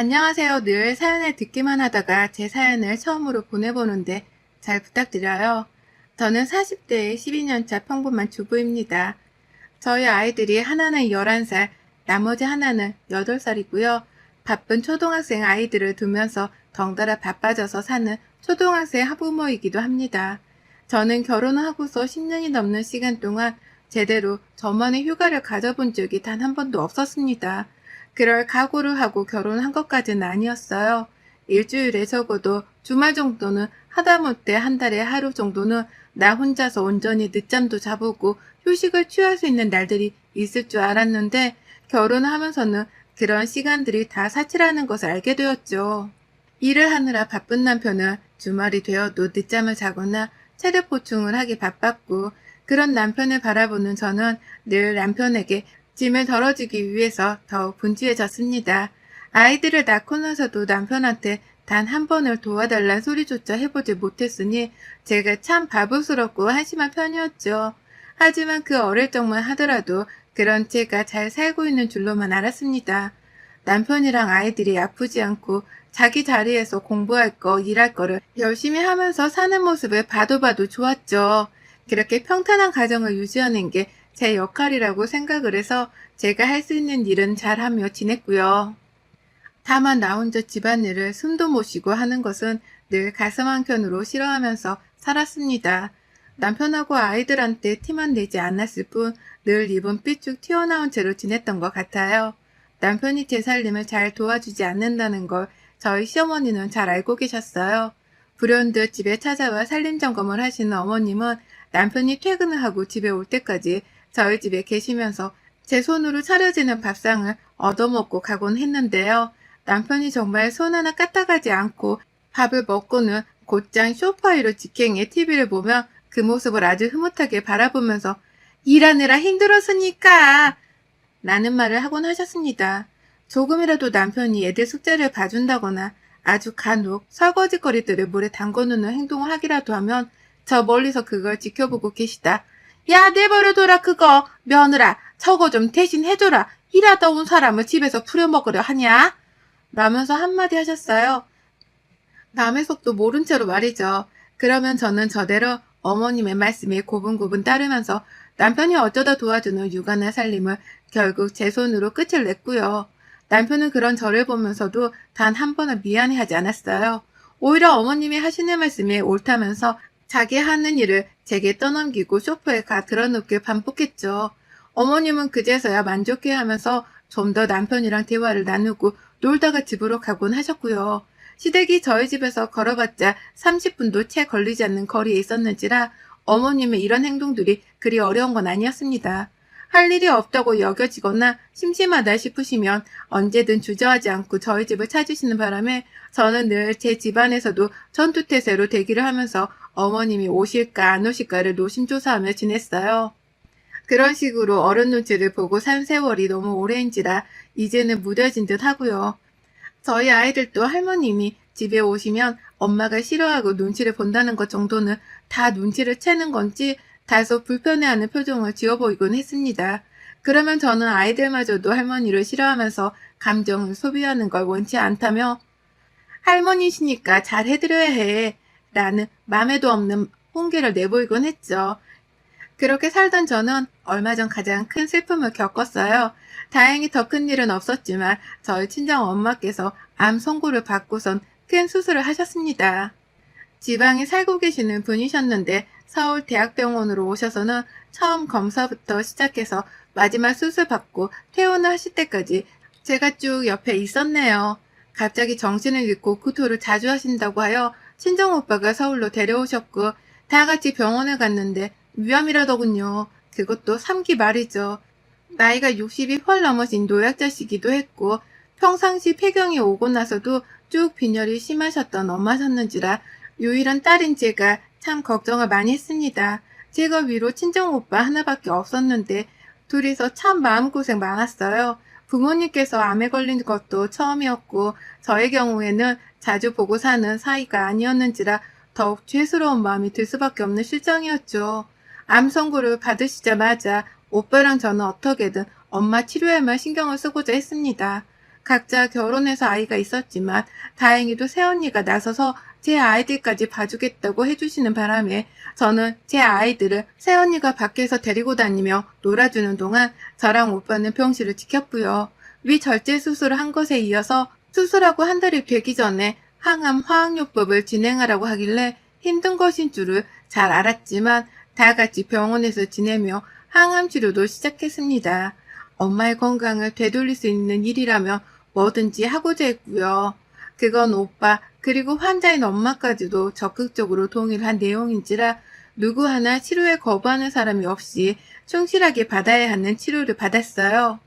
안녕하세요. 늘 사연을 듣기만 하다가 제 사연을 처음으로 보내보는데 잘 부탁드려요. 저는 40대의 12년차 평범한 주부입니다. 저희 아이들이 하나는 11살, 나머지 하나는 8살이고요. 바쁜 초등학생 아이들을 두면서 덩달아 바빠져서 사는 초등학생 학부모이기도 합니다. 저는 결혼을 하고서 10년이 넘는 시간 동안 제대로 저만의 휴가를 가져본 적이 단 한 번도 없었습니다. 그럴 각오를 하고 결혼한 것까지는 아니었어요. 일주일에 적어도 주말 정도는 하다못해 한 달에 하루 정도는 나 혼자서 온전히 늦잠도 자보고 휴식을 취할 수 있는 날들이 있을 줄 알았는데 결혼을 하면서는 그런 시간들이 다 사치라는 것을 알게 되었죠. 일을 하느라 바쁜 남편은 주말이 되어도 늦잠을 자거나 체력 보충을 하기 바빴고 그런 남편을 바라보는 저는 늘 남편에게 짐을 덜어주기 위해서 더욱 분주해졌습니다. 아이들을 낳고 나서도 남편한테 단 한 번을 도와달란 소리조차 해보지 못했으니 제가 참 바보스럽고 한심한 편이었죠. 하지만 그 어릴 적만 하더라도 그런 제가 잘 살고 있는 줄로만 알았습니다. 남편이랑 아이들이 아프지 않고 자기 자리에서 공부할 거, 일할 거를 열심히 하면서 사는 모습을 봐도 좋았죠. 그렇게 평탄한 가정을 유지하는 게 제 역할이라고 생각을 해서 제가 할 수 있는 일은 잘하며 지냈고요. 다만 나 혼자 집안일을 숨도 못 쉬고 하는 것은 늘 가슴 한켠으로 싫어하면서 살았습니다. 남편하고 아이들한테 티만 내지 않았을 뿐 늘 입은 삐쭉 튀어나온 채로 지냈던 것 같아요. 남편이 제 살림을 잘 도와주지 않는다는 걸 저희 시어머니는 잘 알고 계셨어요. 불현듯 집에 찾아와 살림 점검을 하시는 어머님은 남편이 퇴근을 하고 집에 올 때까지 저희 집에 계시면서 제 손으로 차려지는 밥상을 얻어먹고 가곤 했는데요. 남편이 정말 손 하나 까딱하지 않고 밥을 먹고는 곧장 소파 위로 직행해 TV를 보며 그 모습을 아주 흐뭇하게 바라보면서 일하느라 힘들었으니까 라는 말을 하곤 하셨습니다. 조금이라도 남편이 애들 숙제를 봐준다거나 아주 간혹 설거지거리들을 물에 담궈놓는 행동을 하기라도 하면 저 멀리서 그걸 지켜보고 계시다. 야, 내버려둬라 그거. 며느라, 저거 좀 대신 해줘라. 일하다 온 사람을 집에서 부려먹으려 하냐? 라면서 한마디 하셨어요. 남의 속도 모른 채로 말이죠. 그러면 저는 저대로 어머님의 말씀에 고분고분 따르면서 남편이 어쩌다 도와주는 육아나 살림을 결국 제 손으로 끝을 냈고요. 남편은 그런 저를 보면서도 단 한 번은 미안해하지 않았어요. 오히려 어머님이 하시는 말씀이 옳다면서 자기 하는 일을 제게 떠넘기고 소파에 가 드러눕게 반복했죠. 어머님은 그제서야 만족해하면서 좀 더 남편이랑 대화를 나누고 놀다가 집으로 가곤 하셨고요. 시댁이 저희 집에서 걸어봤자 30분도 채 걸리지 않는 거리에 있었는지라 어머님의 이런 행동들이 그리 어려운 건 아니었습니다. 할 일이 없다고 여겨지거나 심심하다 싶으시면 언제든 주저하지 않고 저희 집을 찾으시는 바람에 저는 늘 제 집안에서도 전투태세로 대기를 하면서 어머님이 오실까 안 오실까를 노심초사하며 지냈어요. 그런 식으로 어른 눈치를 보고 산 세월이 너무 오래인지라 이제는 무뎌진 듯 하고요. 저희 아이들도 할머님이 집에 오시면 엄마가 싫어하고 눈치를 본다는 것 정도는 다 눈치를 채는 건지 다소 불편해하는 표정을 지어 보이곤 했습니다. 그러면 저는 아이들마저도 할머니를 싫어하면서 감정을 소비하는 걸 원치 않다며 할머니시니까 잘 해드려야 해 라는 맘에도 없는 홍계를 내보이곤 했죠. 그렇게 살던 저는 얼마 전 가장 큰 슬픔을 겪었어요. 다행히 더 큰 일은 없었지만 저희 친정 엄마께서 암 선고를 받고선 큰 수술을 하셨습니다. 지방에 살고 계시는 분이셨는데 서울 대학병원으로 오셔서는 처음 검사부터 시작해서 마지막 수술 받고 퇴원을 하실 때까지 제가 쭉 옆에 있었네요. 갑자기 정신을 잃고 구토를 자주 하신다고 하여 친정오빠가 서울로 데려오셨고 다 같이 병원에 갔는데 위암이라더군요. 그것도 3기 말이죠. 나이가 60이 훨 넘으신 노약자시기도 했고 평상시 폐경이 오고 나서도 쭉 빈혈이 심하셨던 엄마셨는지라 유일한 딸인 제가 참 걱정을 많이 했습니다. 제가 위로 친정오빠 하나밖에 없었는데 둘이서 참 마음고생 많았어요. 부모님께서 암에 걸린 것도 처음이었고 저의 경우에는 자주 보고 사는 사이가 아니었는지라 더욱 죄스러운 마음이 들 수밖에 없는 실정이었죠. 암 선고를 받으시자마자 오빠랑 저는 어떻게든 엄마 치료에만 신경을 쓰고자 했습니다. 각자 결혼해서 아이가 있었지만 다행히도 새언니가 나서서 제 아이들까지 봐주겠다고 해주시는 바람에 저는 제 아이들을 새언니가 밖에서 데리고 다니며 놀아주는 동안 저랑 오빠는 병실을 지켰고요. 위절제 수술을 한 것에 이어서 수술하고 한 달이 되기 전에 항암 화학요법을 진행하라고 하길래 힘든 것인 줄을 잘 알았지만 다 같이 병원에서 지내며 항암 치료도 시작했습니다. 엄마의 건강을 되돌릴 수 있는 일이라면 뭐든지 하고자 했고요. 그건 오빠 그리고 환자인 엄마까지도 적극적으로 동의를 한 내용인지라 누구 하나 치료에 거부하는 사람이 없이 충실하게 받아야 하는 치료를 받았어요.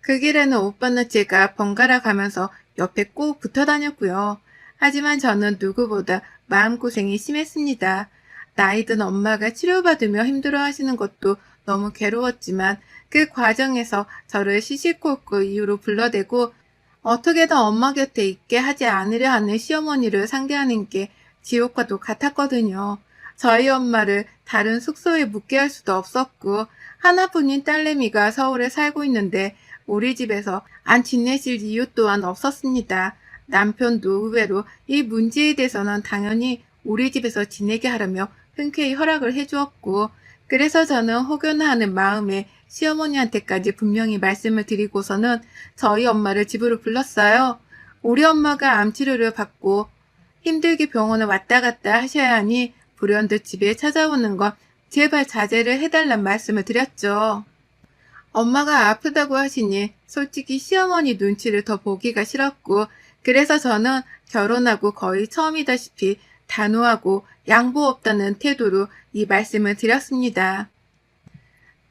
그 길에는 오빠나 제가 번갈아 가면서 옆에 꼭 붙어 다녔고요. 하지만 저는 누구보다 마음고생이 심했습니다. 나이 든 엄마가 치료받으며 힘들어하시는 것도 너무 괴로웠지만 그 과정에서 저를 시시콜콜 이유로 불러대고 어떻게든 엄마 곁에 있게 하지 않으려 하는 시어머니를 상대하는 게 지옥과도 같았거든요. 저희 엄마를 다른 숙소에 묵게 할 수도 없었고 하나뿐인 딸내미가 서울에 살고 있는데 우리 집에서 안 지내실 이유 또한 없었습니다. 남편도 의외로 이 문제에 대해서는 당연히 우리 집에서 지내게 하라며 흔쾌히 허락을 해주었고 그래서 저는 혹여나하는 마음에 시어머니한테까지 분명히 말씀을 드리고서는 저희 엄마를 집으로 불렀어요. 우리 엄마가 암치료를 받고 힘들게 병원을 왔다 갔다 하셔야 하니 불현듯 집에 찾아오는 건 제발 자제를 해달란 말씀을 드렸죠. 엄마가 아프다고 하시니 솔직히 시어머니 눈치를 더 보기가 싫었고 그래서 저는 결혼하고 거의 처음이다시피 단호하고 양보 없다는 태도로 이 말씀을 드렸습니다.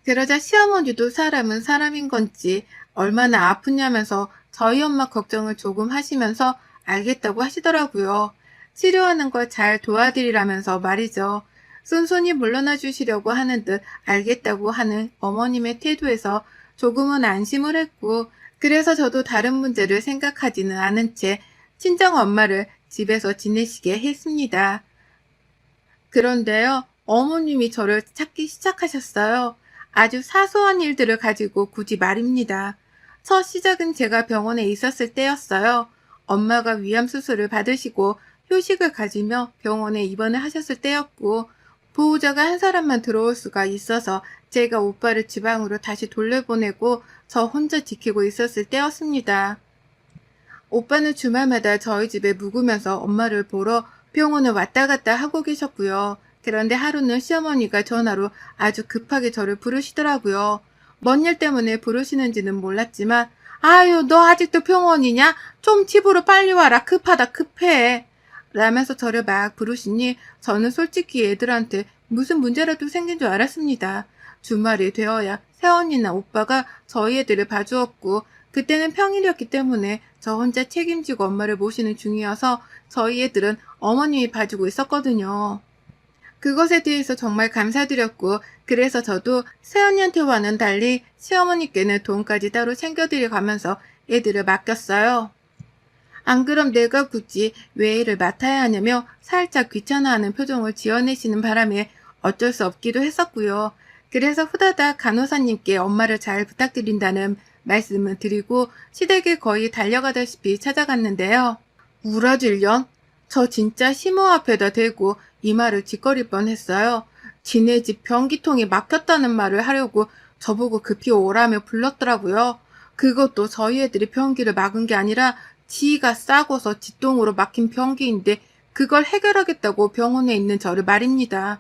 그러자 시어머니도 사람은 사람인 건지 얼마나 아프냐면서 저희 엄마 걱정을 조금 하시면서 알겠다고 하시더라고요. 치료하는 걸 잘 도와드리라면서 말이죠. 순순히 물러나 주시려고 하는 듯 알겠다고 하는 어머님의 태도에서 조금은 안심을 했고 그래서 저도 다른 문제를 생각하지는 않은 채 친정 엄마를 집에서 지내시게 했습니다. 그런데요, 어머님이 저를 찾기 시작하셨어요. 아주 사소한 일들을 가지고 굳이 말입니다. 첫 시작은 제가 병원에 있었을 때였어요. 엄마가 위암 수술을 받으시고 휴식을 가지며 병원에 입원을 하셨을 때였고 보호자가 한 사람만 들어올 수가 있어서 제가 오빠를 지방으로 다시 돌려보내고 저 혼자 지키고 있었을 때였습니다. 오빠는 주말마다 저희 집에 묵으면서 엄마를 보러 병원을 왔다 갔다 하고 계셨고요. 그런데 하루는 시어머니가 전화로 아주 급하게 저를 부르시더라고요. 뭔 일 때문에 부르시는지는 몰랐지만 아유 너 아직도 병원이냐? 좀 집으로 빨리 와라 급하다 급해 라면서 저를 막 부르시니 저는 솔직히 애들한테 무슨 문제라도 생긴 줄 알았습니다. 주말이 되어야 새언니나 오빠가 저희 애들을 봐주었고 그때는 평일이었기 때문에 저 혼자 책임지고 엄마를 모시는 중이어서 저희 애들은 어머님이 봐주고 있었거든요. 그것에 대해서 정말 감사드렸고 그래서 저도 새언니한테와는 달리 시어머니께는 돈까지 따로 챙겨드려 가면서 애들을 맡겼어요. 안 그럼 내가 굳이 왜 애를 맡아야 하냐며 살짝 귀찮아하는 표정을 지어내시는 바람에 어쩔 수 없기도 했었고요. 그래서 후다닥 간호사님께 엄마를 잘 부탁드린다는 말씀을 드리고 시댁에 거의 달려가다시피 찾아갔는데요. 우라질년? 저 진짜 시모 앞에다 대고 이 말을 짓거릴 뻔했어요. 지네 집 변기통이 막혔다는 말을 하려고 저보고 급히 오라며 불렀더라고요. 그것도 저희 애들이 변기를 막은 게 아니라 지가 싸고서 뒷동으로 막힌 변기인데 그걸 해결하겠다고 병원에 있는 저를 말입니다.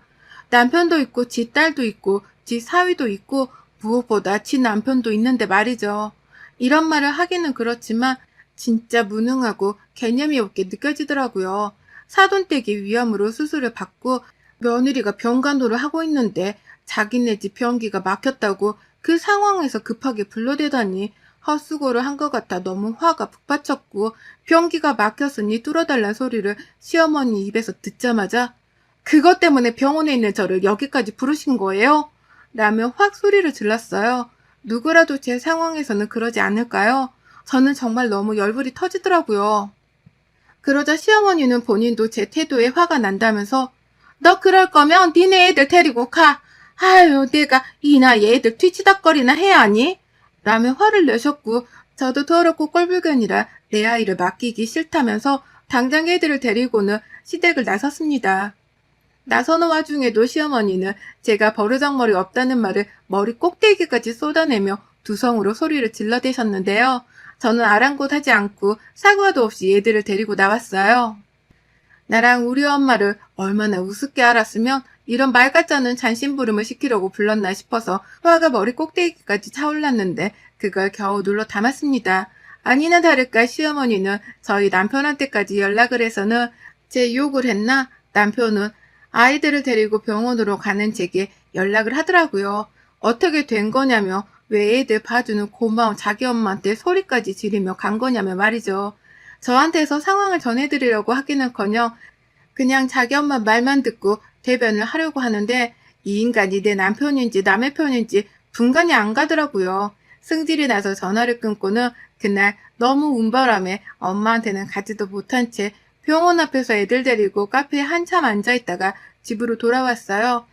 남편도 있고 지 딸도 있고 지 사위도 있고 무엇보다 지 남편도 있는데 말이죠. 이런 말을 하기는 그렇지만 진짜 무능하고 개념이 없게 느껴지더라고요. 사돈댁이 위암으로 수술을 받고 며느리가 병간호를 하고 있는데 자기네 집 변기가 막혔다고 그 상황에서 급하게 불러대다니 헛수고를 한 것 같아 너무 화가 북받쳤고 변기가 막혔으니 뚫어달란 소리를 시어머니 입에서 듣자마자 그것 때문에 병원에 있는 저를 여기까지 부르신 거예요? 라며 확 소리를 질렀어요. 누구라도 제 상황에서는 그러지 않을까요? 저는 정말 너무 열불이 터지더라고요. 그러자 시어머니는 본인도 제 태도에 화가 난다면서 너 그럴 거면 니네 애들 데리고 가. 아유 내가 이 나이에 애들 뒤치다거리나 해야 하니? 라며 화를 내셨고 저도 더럽고 꼴불견이라 내 아이를 맡기기 싫다면서 당장 애들을 데리고는 시댁을 나섰습니다. 나서는 와중에도 시어머니는 제가 버르장머리 없다는 말을 머리 꼭대기까지 쏟아내며 두성으로 소리를 질러대셨는데요. 저는 아랑곳하지 않고 사과도 없이 애들을 데리고 나왔어요. 나랑 우리 엄마를 얼마나 우습게 알았으면 이런 말 같지 않은 잔심부름을 시키려고 불렀나 싶어서 화가 머리 꼭대기까지 차올랐는데 그걸 겨우 눌러 담았습니다. 아니나 다를까 시어머니는 저희 남편한테까지 연락을 해서는 제 욕을 했나? 남편은 아이들을 데리고 병원으로 가는 제게 연락을 하더라고요. 어떻게 된 거냐며 왜 애들 봐주는 고마운 자기 엄마한테 소리까지 지르며 간 거냐며 말이죠. 저한테서 상황을 전해드리려고 하기는커녕 그냥 자기 엄마 말만 듣고 대변을 하려고 하는데 이 인간이 내 남편인지 남의 편인지 분간이 안 가더라고요. 승질이 나서 전화를 끊고는 그날 너무 운바람에 엄마한테는 가지도 못한 채 병원 앞에서 애들 데리고 카페에 한참 앉아있다가 집으로 돌아왔어요.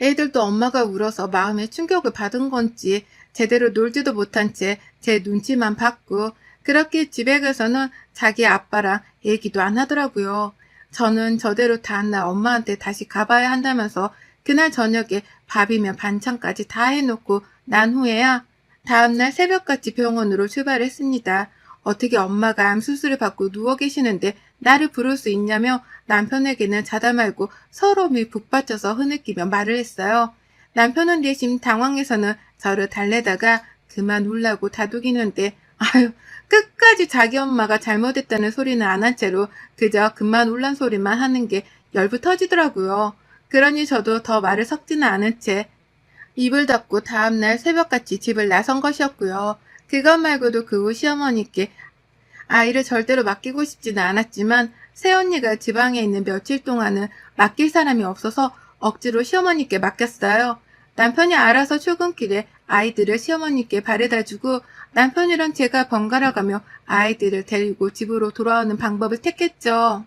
애들도 엄마가 울어서 마음에 충격을 받은 건지 제대로 놀지도 못한 채 제 눈치만 봤고 그렇게 집에 가서는 자기 아빠랑 얘기도 안 하더라고요. 저는 저대로 다음날 엄마한테 다시 가봐야 한다면서 그날 저녁에 밥이며 반찬까지 다 해놓고 난 후에야 다음날 새벽같이 병원으로 출발했습니다. 어떻게 엄마가 암 수술을 받고 누워 계시는데 나를 부를 수 있냐며 남편에게는 자다 말고 서러움이 북받쳐서 흐느끼며 말을 했어요. 남편은 대신 당황해서는 저를 달래다가 그만 울라고 다독이는데 아유 끝까지 자기 엄마가 잘못했다는 소리는 안 한 채로 그저 그만 울란 소리만 하는 게 열부 터지더라고요. 그러니 저도 더 말을 섞지는 않은 채 입을 닫고 다음날 새벽같이 집을 나선 것이었고요. 그것 말고도 그 후 시어머니께 아이를 절대로 맡기고 싶지는 않았지만 새언니가 지방에 있는 며칠 동안은 맡길 사람이 없어서 억지로 시어머니께 맡겼어요. 남편이 알아서 출근길에 아이들을 시어머니께 바래다주고 남편이랑 제가 번갈아가며 아이들을 데리고 집으로 돌아오는 방법을 택했죠.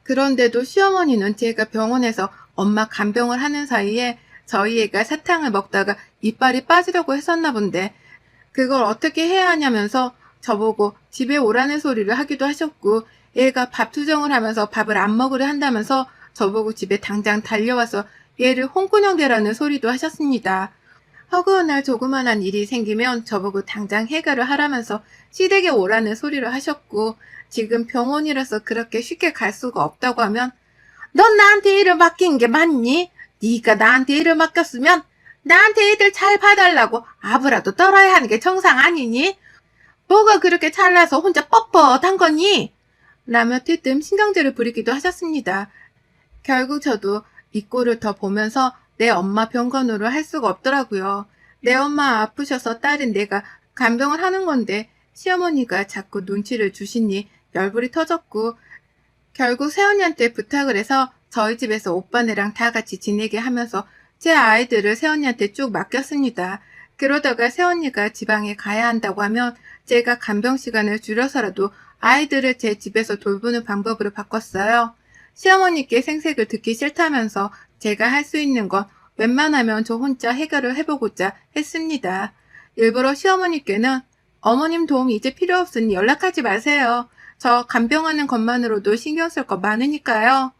그런데도 시어머니는 제가 병원에서 엄마 간병을 하는 사이에 저희 애가 사탕을 먹다가 이빨이 빠지려고 했었나 본데 그걸 어떻게 해야 하냐면서 저보고 집에 오라는 소리를 하기도 하셨고 애가 밥 투정을 하면서 밥을 안 먹으려 한다면서 저보고 집에 당장 달려와서 얘를 홍군형 대라는 소리도 하셨습니다. 허구한 날 조그만한 일이 생기면 저보고 당장 해결을 하라면서 시댁에 오라는 소리를 하셨고 지금 병원이라서 그렇게 쉽게 갈 수가 없다고 하면 넌 나한테 일을 맡긴 게 맞니? 네가 나한테 일을 맡겼으면 나한테 애들 잘 봐달라고 아부라도 떨어야 하는 게 정상 아니니? 뭐가 그렇게 잘나서 혼자 뻣뻣한 거니? 라며 뜨뜸 신경질을 부리기도 하셨습니다. 결국 저도 이 꼴을 더 보면서 내 엄마 병건으로 할 수가 없더라고요. 내 엄마 아프셔서 딸인 내가 간병을 하는 건데 시어머니가 자꾸 눈치를 주시니 열불이 터졌고 결국 새언니한테 부탁을 해서 저희 집에서 오빠네랑 다 같이 지내게 하면서 제 아이들을 새언니한테 쭉 맡겼습니다. 그러다가 새언니가 지방에 가야 한다고 하면 제가 간병 시간을 줄여서라도 아이들을 제 집에서 돌보는 방법으로 바꿨어요. 시어머니께 생색을 듣기 싫다면서 제가 할 수 있는 건 웬만하면 저 혼자 해결을 해보고자 했습니다. 일부러 시어머니께는 어머님 도움 이제 필요 없으니 연락하지 마세요. 저 간병하는 것만으로도 신경 쓸 거 많으니까요.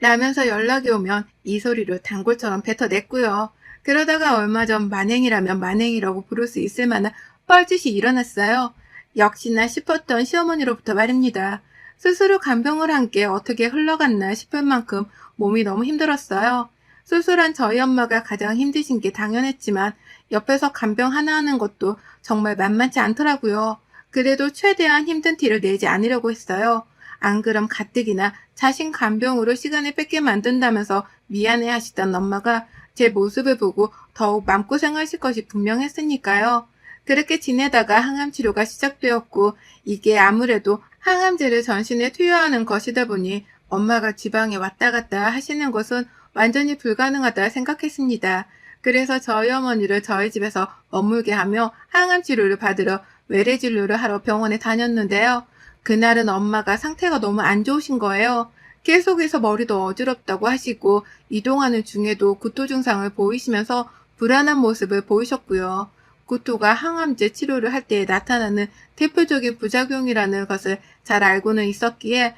라면서 연락이 오면 이 소리를 단골처럼 뱉어냈고요. 그러다가 얼마 전 만행이라면 만행이라고 부를 수 있을 만한 뻘짓이 일어났어요. 역시나 싶었던 시어머니로부터 말입니다. 스스로 간병을 한 게 어떻게 흘러갔나 싶을 만큼 몸이 너무 힘들었어요. 수술한 저희 엄마가 가장 힘드신 게 당연했지만 옆에서 간병 하나 하는 것도 정말 만만치 않더라고요. 그래도 최대한 힘든 티를 내지 않으려고 했어요. 안 그럼 가뜩이나 자신 간병으로 시간을 뺏게 만든다면서 미안해 하시던 엄마가 제 모습을 보고 더욱 마음고생하실 것이 분명했으니까요. 그렇게 지내다가 항암 치료가 시작되었고 이게 아무래도 항암제를 전신에 투여하는 것이다 보니 엄마가 지방에 왔다 갔다 하시는 것은 완전히 불가능하다 생각했습니다. 그래서 저희 어머니를 저희 집에서 머물게 하며 항암 치료를 받으러 외래 진료를 하러 병원에 다녔는데요. 그날은 엄마가 상태가 너무 안 좋으신 거예요. 계속해서 머리도 어지럽다고 하시고 이동하는 중에도 구토 증상을 보이시면서 불안한 모습을 보이셨고요. 구토가 항암제 치료를 할 때 나타나는 대표적인 부작용이라는 것을 잘 알고는 있었기에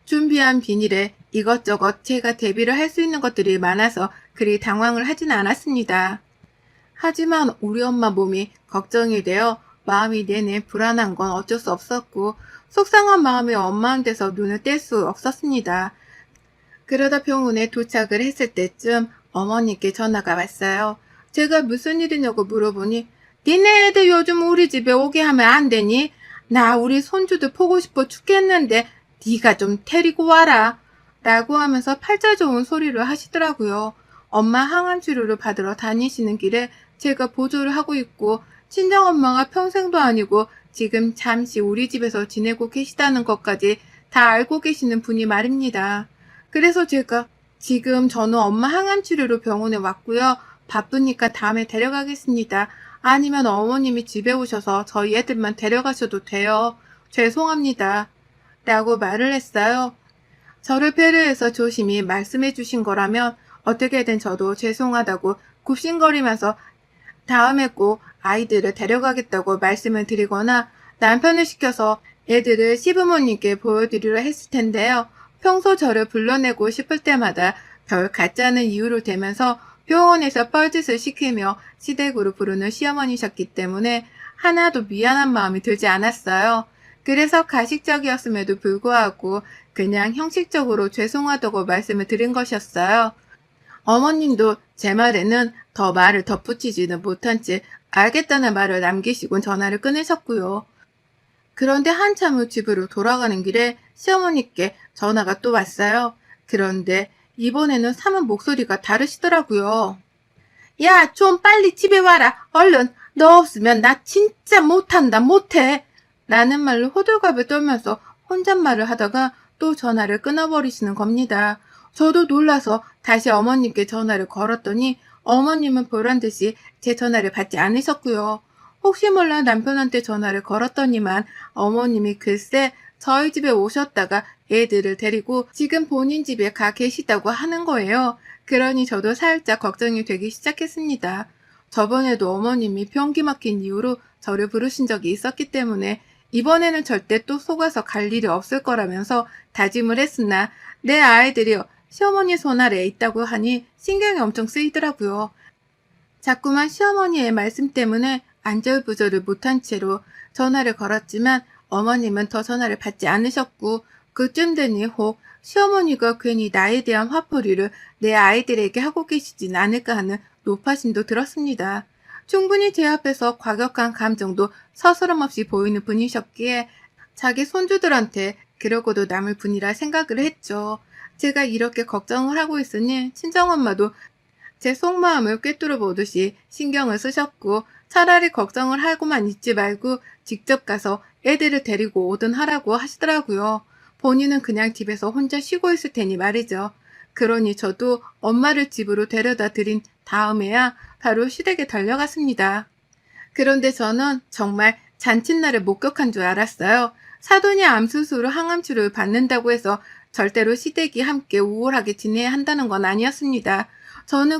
준비한 비닐에 이것저것 제가 대비를 할 수 있는 것들이 많아서 그리 당황을 하진 않았습니다. 하지만 우리 엄마 몸이 걱정이 되어 마음이 내내 불안한 건 어쩔 수 없었고 속상한 마음에 엄마한테서 눈을 뗄 수 없었습니다. 그러다 병원에 도착을 했을 때쯤 어머니께 전화가 왔어요. 제가 무슨 일이냐고 물어보니 니네 애들 요즘 우리 집에 오게 하면 안 되니? 나 우리 손주들 보고 싶어 죽겠는데 네가 좀 데리고 와라 라고 하면서 팔자 좋은 소리를 하시더라고요. 엄마 항암 치료를 받으러 다니시는 길에 제가 보조를 하고 있고 친정엄마가 평생도 아니고 지금 잠시 우리 집에서 지내고 계시다는 것까지 다 알고 계시는 분이 말입니다. 그래서 제가 지금 저는 엄마 항암 치료로 병원에 왔고요. 바쁘니까 다음에 데려가겠습니다. 아니면 어머님이 집에 오셔서 저희 애들만 데려가셔도 돼요. 죄송합니다. 라고 말을 했어요. 저를 배려해서 조심히 말씀해 주신 거라면 어떻게든 저도 죄송하다고 굽신거리면서 다음에 꼭 아이들을 데려가겠다고 말씀을 드리거나 남편을 시켜서 애들을 시부모님께 보여드리려 했을 텐데요. 평소 저를 불러내고 싶을 때마다 별 가짜는 이유로 대면서 병원에서 뻘짓을 시키며 시댁으로 부르는 시어머니셨기 때문에 하나도 미안한 마음이 들지 않았어요. 그래서 가식적이었음에도 불구하고 그냥 형식적으로 죄송하다고 말씀을 드린 것이었어요. 어머님도 제 말에는 더 말을 덧붙이지는 못한 채 알겠다는 말을 남기시곤 전화를 끊으셨고요. 그런데 한참 후 집으로 돌아가는 길에 시어머니께 전화가 또 왔어요. 그런데 이번에는 사문 목소리가 다르시더라고요. 야, 좀 빨리 집에 와라. 얼른. 너 없으면 나 진짜 못한다. 못해. 라는 말로 호들갑을 떨면서 혼잣말을 하다가 또 전화를 끊어버리시는 겁니다. 저도 놀라서 다시 어머님께 전화를 걸었더니 어머님은 보란듯이 제 전화를 받지 않으셨고요. 혹시 몰라 남편한테 전화를 걸었더니만 어머님이 글쎄 저희 집에 오셨다가 애들을 데리고 지금 본인 집에 가 계시다고 하는 거예요. 그러니 저도 살짝 걱정이 되기 시작했습니다. 저번에도 어머님이 변기 막힌 이유로 저를 부르신 적이 있었기 때문에 이번에는 절대 또 속아서 갈 일이 없을 거라면서 다짐을 했으나 내 아이들이 시어머니 손 아래에 있다고 하니 신경이 엄청 쓰이더라고요. 자꾸만 시어머니의 말씀 때문에 안절부절을 못한 채로 전화를 걸었지만 어머님은 더 전화를 받지 않으셨고 그쯤 되니 혹 시어머니가 괜히 나에 대한 화풀이를 내 아이들에게 하고 계시진 않을까 하는 노파심도 들었습니다. 충분히 제 앞에서 과격한 감정도 서스럼없이 보이는 분이셨기에 자기 손주들한테 그러고도 남을 분이라 생각을 했죠. 제가 이렇게 걱정을 하고 있으니 친정엄마도 제 속마음을 꿰뚫어 보듯이 신경을 쓰셨고 차라리 걱정을 하고만 있지 말고 직접 가서 애들을 데리고 오든 하라고 하시더라고요. 본인은 그냥 집에서 혼자 쉬고 있을 테니 말이죠. 그러니 저도 엄마를 집으로 데려다 드린 다음에야 바로 시댁에 달려갔습니다. 그런데 저는 정말 잔칫날을 목격한 줄 알았어요. 사돈이 암수술로 항암치료를 받는다고 해서 절대로 시댁이 함께 우울하게 지내야 한다는 건 아니었습니다. 저는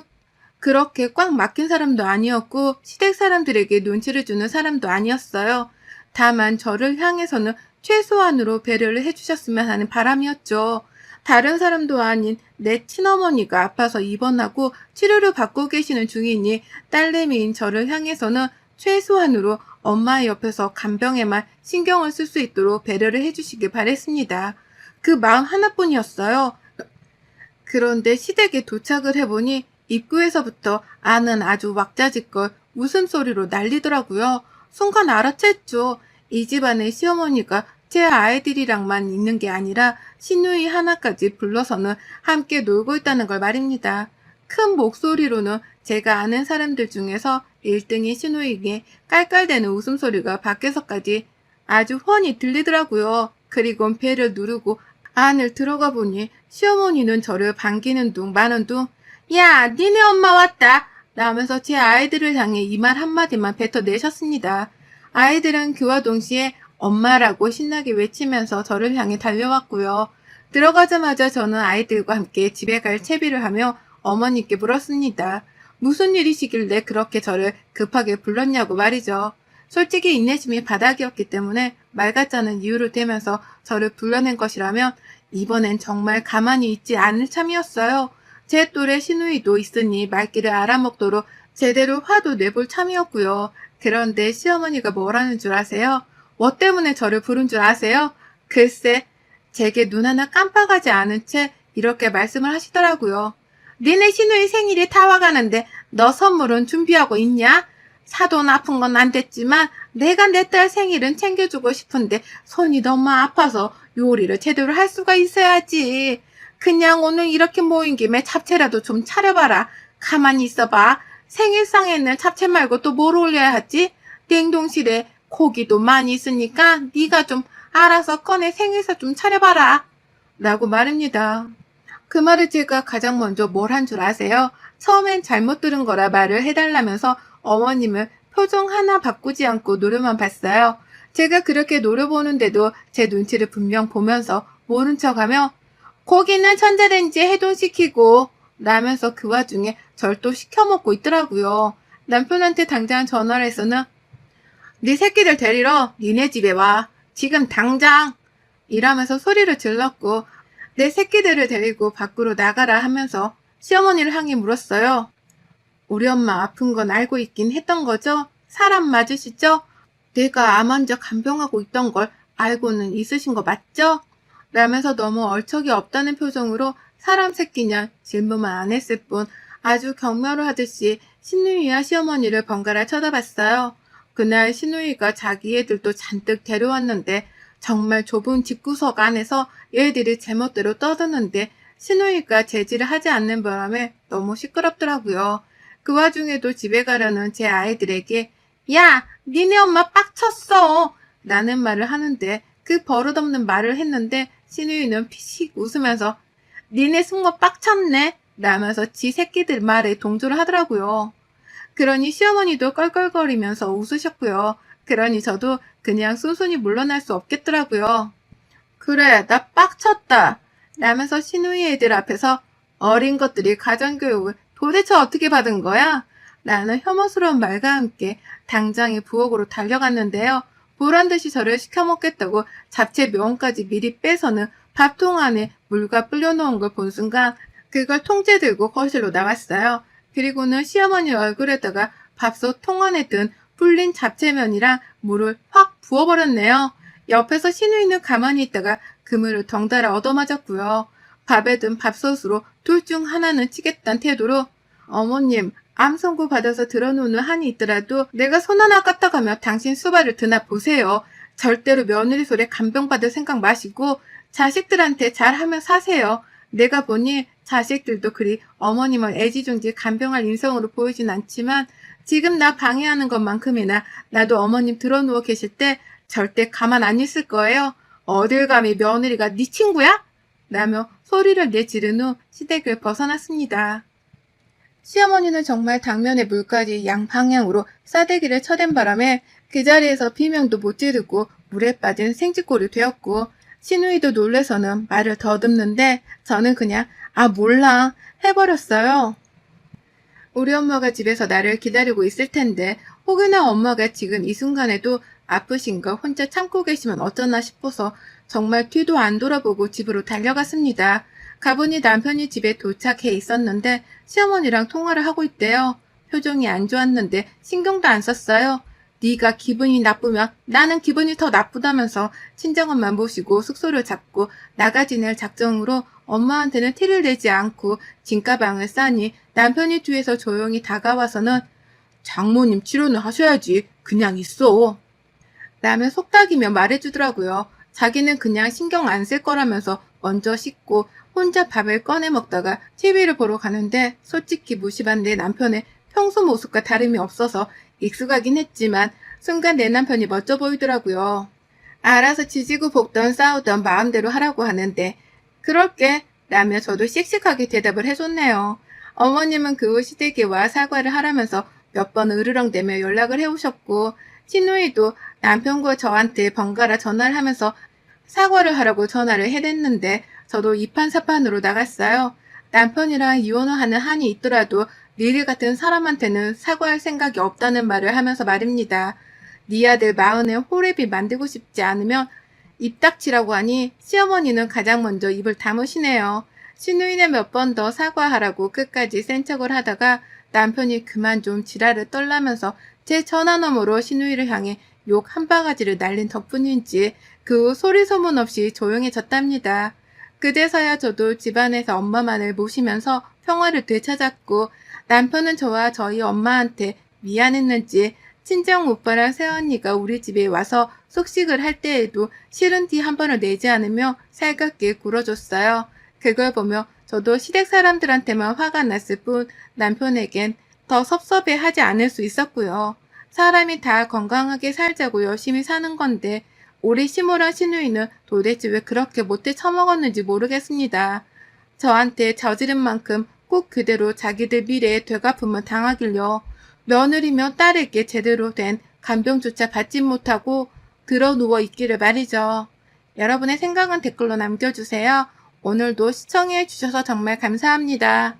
그렇게 꽉 막힌 사람도 아니었고 시댁 사람들에게 눈치를 주는 사람도 아니었어요. 다만 저를 향해서는 최소한으로 배려를 해주셨으면 하는 바람이었죠. 다른 사람도 아닌 내 친어머니가 아파서 입원하고 치료를 받고 계시는 중이니 딸내미인 저를 향해서는 최소한으로 엄마의 옆에서 간병에만 신경을 쓸 수 있도록 배려를 해주시길 바랬습니다. 그 마음 하나뿐이었어요. 그런데 시댁에 도착을 해보니 입구에서부터 아는 아주 왁자지껄 웃음소리로 난리더라고요. 순간 알아챘죠. 이 집안의 시어머니가 제 아이들이랑만 있는 게 아니라 시누이 하나까지 불러서는 함께 놀고 있다는 걸 말입니다. 큰 목소리로는 제가 아는 사람들 중에서 1등이 시누이에게 깔깔대는 웃음소리가 밖에서까지 아주 훤히 들리더라고요. 그리고 배를 누르고 안을 들어가 보니 시어머니는 저를 반기는 둥 마는 둥 야, 니네 엄마 왔다! 라면서 제 아이들을 향해 이 말 한마디만 뱉어내셨습니다. 아이들은 그와 동시에 엄마라고 신나게 외치면서 저를 향해 달려왔고요. 들어가자마자 저는 아이들과 함께 집에 갈 채비를 하며 어머니께 물었습니다. 무슨 일이시길래 그렇게 저를 급하게 불렀냐고 말이죠. 솔직히 인내심이 바닥이었기 때문에 말 같지 않은 이유를 대면서 저를 불러낸 것이라면 이번엔 정말 가만히 있지 않을 참이었어요. 제 또래 시누이도 있으니 말귀를 알아먹도록 제대로 화도 내볼 참이었고요. 그런데 시어머니가 뭐라는 줄 아세요? 뭐 때문에 저를 부른 줄 아세요? 글쎄, 제게 눈 하나 깜빡하지 않은 채 이렇게 말씀을 하시더라고요. 니네 시누이 생일이 다 와가는데 너 선물은 준비하고 있냐? 사돈 아픈 건 안 됐지만 내가 내 딸 생일은 챙겨주고 싶은데 손이 너무 아파서 요리를 제대로 할 수가 있어야지. 그냥 오늘 이렇게 모인 김에 잡채라도 좀 차려봐라. 가만히 있어봐. 생일상에는 잡채 말고 또 뭘 올려야 하지? 냉동실에 고기도 많이 있으니까 네가 좀 알아서 꺼내 생일상 좀 차려봐라. 라고 말입니다. 그 말을 제가 가장 먼저 뭘 한 줄 아세요? 처음엔 잘못 들은 거라 말을 해달라면서 어머님을 표정 하나 바꾸지 않고 노려만 봤어요. 제가 그렇게 노려보는데도 제 눈치를 분명 보면서 모른 척하며 고기는 전자레인지에 해동시키고 라면서 그 와중에 절 또 시켜먹고 있더라고요. 남편한테 당장 전화를 해서는 네 새끼들 데리러 니네 집에 와. 지금 당장! 이라면서 소리를 질렀고 내 새끼들을 데리고 밖으로 나가라 하면서 시어머니를 향해 물었어요. 우리 엄마 아픈 건 알고 있긴 했던 거죠? 사람 맞으시죠? 내가 암 환자 간병하고 있던 걸 알고는 있으신 거 맞죠? 라면서 너무 얼척이 없다는 표정으로 사람 새끼냐 질문만 안 했을 뿐 아주 경멸을 하듯이 시누이와 시어머니를 번갈아 쳐다봤어요. 그날 시누이가 자기 애들도 잔뜩 데려왔는데 정말 좁은 집구석 안에서 얘들이 제멋대로 떠드는데 시누이가 제지를 하지 않는 바람에 너무 시끄럽더라고요. 그 와중에도 집에 가려는 제 아이들에게 야, 니네 엄마 빡쳤어! 라는 말을 하는데 그 버릇없는 말을 했는데 시누이는 피식 웃으면서 니네 승모 빡쳤네? 라면서 지 새끼들 말에 동조를 하더라고요. 그러니 시어머니도 껄껄거리면서 웃으셨고요. 그러니 저도 그냥 순순히 물러날 수 없겠더라고요. 그래, 나 빡쳤다. 라면서 시누이 애들 앞에서 어린 것들이 가정교육을 도대체 어떻게 받은 거야? 라는 혐오스러운 말과 함께 당장에 부엌으로 달려갔는데요. 보란듯이 저를 시켜먹겠다고 잡채 명까지 미리 빼서는 밥통 안에 물과 불려놓은 걸 본 순간 그걸 통째 들고 거실로 나왔어요. 그리고는 시어머니 얼굴에다가 밥솥 통 안에 든 불린 잡채면이랑 물을 확 부어버렸네요. 옆에서 시누이는 가만히 있다가 그물을 덩달아 얻어맞았고요. 밥에 든 밥솥으로 둘 중 하나는 치겠다는 태도로 어머님, 암 선고 받아서 들어놓는 한이 있더라도 내가 손 하나 까딱하며 당신 수발을 드나 보세요. 절대로 며느리 손에 간병받을 생각 마시고 자식들한테 잘하며 사세요. 내가 보니 자식들도 그리 어머님을 애지중지 간병할 인성으로 보이진 않지만 지금 나 방해하는 것만큼이나 나도 어머님 들어누워 계실 때 절대 가만 안 있을 거예요. 어딜 감히 며느리가 네 친구야? 라며 소리를 내지른 후 시댁을 벗어났습니다. 시어머니는 정말 당면에 물까지 양방향으로 싸대기를 쳐댄 바람에 그 자리에서 비명도 못 지르고 물에 빠진 생쥐꼴이 되었고 시누이도 놀래서는 말을 더듬는데 저는 그냥 몰라 해버렸어요. 우리 엄마가 집에서 나를 기다리고 있을 텐데 혹여나 엄마가 지금 이 순간에도 아프신 거 혼자 참고 계시면 어쩌나 싶어서 정말 뒤도 안 돌아보고 집으로 달려갔습니다. 가보니 남편이 집에 도착해 있었는데 시어머니랑 통화를 하고 있대요. 표정이 안 좋았는데 신경도 안 썼어요. 네가 기분이 나쁘면 나는 기분이 더 나쁘다면서 친정엄마 모시고 숙소를 잡고 나가 지낼 작정으로 엄마한테는 티를 내지 않고 진가방을 싸니 남편이 뒤에서 조용히 다가와서는 장모님 치료는 하셔야지. 그냥 있어. 라며 속닥이며 말해주더라고요. 자기는 그냥 신경 안 쓸 거라면서 먼저 씻고 혼자 밥을 꺼내 먹다가 TV를 보러 가는데 솔직히 무심한 내 남편의 평소 모습과 다름이 없어서 익숙하긴 했지만 순간 내 남편이 멋져 보이더라고요. 알아서 지지고 볶던 싸우던 마음대로 하라고 하는데 그럴게 라며 저도 씩씩하게 대답을 해줬네요. 어머님은 그 후 시댁에 와 사과를 하라면서 몇 번 으르렁대며 연락을 해오셨고 시누이도 남편과 저한테 번갈아 전화를 하면서 사과를 하라고 전화를 해댔는데 저도 이판사판으로 나갔어요. 남편이랑 이혼을 하는 한이 있더라도 리리 같은 사람한테는 사과할 생각이 없다는 말을 하면서 말입니다. 네 아들 마흔에 호랩이 만들고 싶지 않으면 입 닥치라고 하니 시어머니는 가장 먼저 입을 다무시네요. 시누이네 몇 번 더 사과하라고 끝까지 센 척을 하다가 남편이 그만 좀 지랄을 떨라면서 제 전화너머로 시누이를 향해 욕 한 바가지를 날린 덕분인지 그 후 소리 소문 없이 조용해졌답니다. 그제서야 저도 집안에서 엄마만을 모시면서 평화를 되찾았고 남편은 저와 저희 엄마한테 미안했는지 친정 오빠랑 새언니가 우리 집에 와서 속식을 할 때에도 싫은 티 한 번을 내지 않으며 살갑게 굴어줬어요. 그걸 보며 저도 시댁 사람들한테만 화가 났을 뿐 남편에겐 더 섭섭해하지 않을 수 있었고요. 사람이 다 건강하게 살자고 열심히 사는 건데 우리 시모랑 시누이는 도대체 왜 그렇게 못돼 처먹었는지 모르겠습니다. 저한테 저지른 만큼 꼭 그대로 자기들 미래에 되갚음을 당하길요. 며느리며 딸에게 제대로 된 간병조차 받지 못하고 들어 누워 있기를 말이죠. 여러분의 생각은 댓글로 남겨주세요. 오늘도 시청해 주셔서 정말 감사합니다.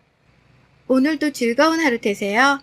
오늘도 즐거운 하루 되세요.